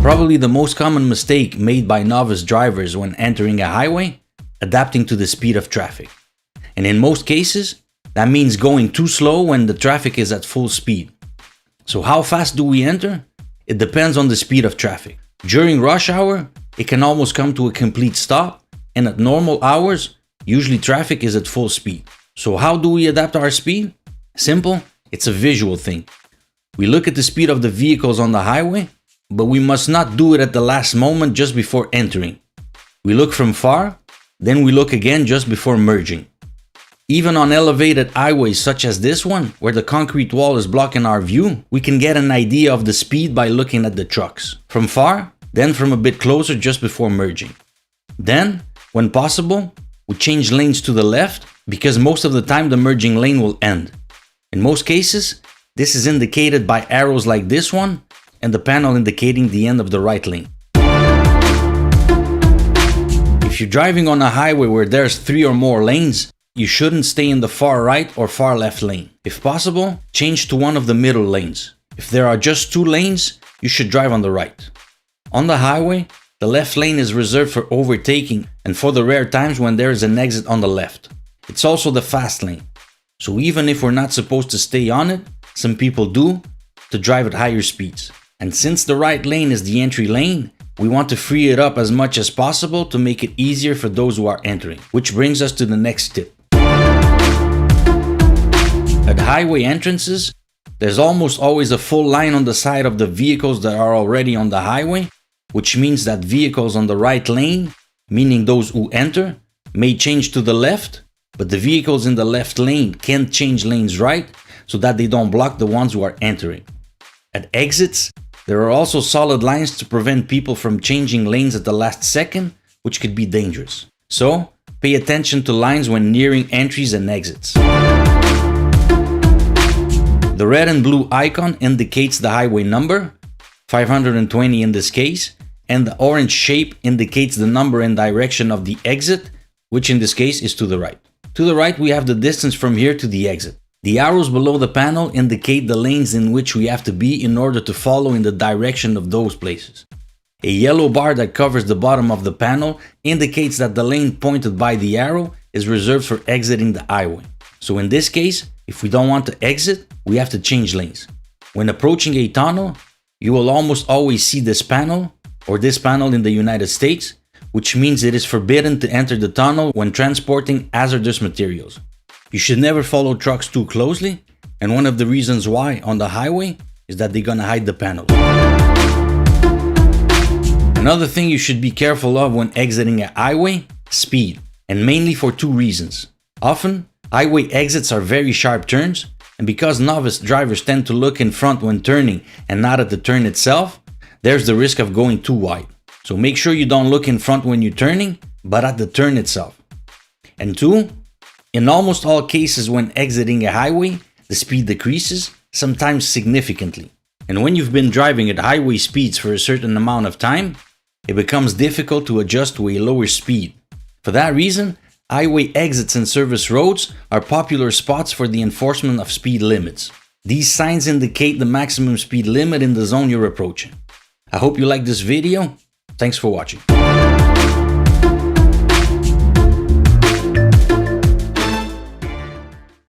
Probably the most common mistake made by novice drivers when entering a highway, adapting to the speed of traffic. And in most cases, that means going too slow when the traffic is at full speed. So how fast do we enter? It depends on the speed of traffic. During rush hour, it can almost come to a complete stop, and at normal hours, usually traffic is at full speed. So how do we adapt our speed? Simple, it's a visual thing. We look at the speed of the vehicles on the highway, but we must not do it at the last moment just before entering. We look from far, then we look again just before merging. Even on elevated highways such as this one, where the concrete wall is blocking our view, we can get an idea of the speed by looking at the trucks. From far, then from a bit closer just before merging. Then, when possible, we change lanes to the left because most of the time the merging lane will end. In most cases, this is indicated by arrows like this one and the panel indicating the end of the right lane. If you're driving on a highway where there's 3 or more lanes, you shouldn't stay in the far right or far left lane. If possible, change to one of the middle lanes. If there are just 2 lanes, you should drive on the right. On the highway, the left lane is reserved for overtaking and for the rare times when there is an exit on the left. It's also the fast lane. So even if we're not supposed to stay on it, some people do to drive at higher speeds. And since the right lane is the entry lane, we want to free it up as much as possible to make it easier for those who are entering. Which brings us to the next tip. At highway entrances, there's almost always a full line on the side of the vehicles that are already on the highway, which means that vehicles on the right lane, meaning those who enter, may change to the left, but the vehicles in the left lane can't change lanes right so that they don't block the ones who are entering. At exits, there are also solid lines to prevent people from changing lanes at the last second, which could be dangerous. So, pay attention to lines when nearing entries and exits. The red and blue icon indicates the highway number, 520 in this case, and the orange shape indicates the number and direction of the exit, which in this case is to the right. To the right, we have the distance from here to the exit. The arrows below the panel indicate the lanes in which we have to be in order to follow in the direction of those places. A yellow bar that covers the bottom of the panel indicates that the lane pointed by the arrow is reserved for exiting the highway. So in this case, if we don't want to exit, we have to change lanes. When approaching a tunnel, you will almost always see this panel, or this panel in the United States, which means it is forbidden to enter the tunnel when transporting hazardous materials. You should never follow trucks too closely, and one of the reasons why on the highway is that they're gonna hide the panel. Another thing you should be careful of when exiting a highway, speed, and mainly for 2 reasons. Often, highway exits are very sharp turns, and because novice drivers tend to look in front when turning and not at the turn itself, there's the risk of going too wide. So make sure you don't look in front when you're turning, but at the turn itself. And 2, in almost all cases when exiting a highway, the speed decreases, sometimes significantly. And when you've been driving at highway speeds for a certain amount of time, it becomes difficult to adjust to a lower speed. For that reason, highway exits and service roads are popular spots for the enforcement of speed limits. These signs indicate the maximum speed limit in the zone you're approaching. I hope you liked this video. Thanks for watching.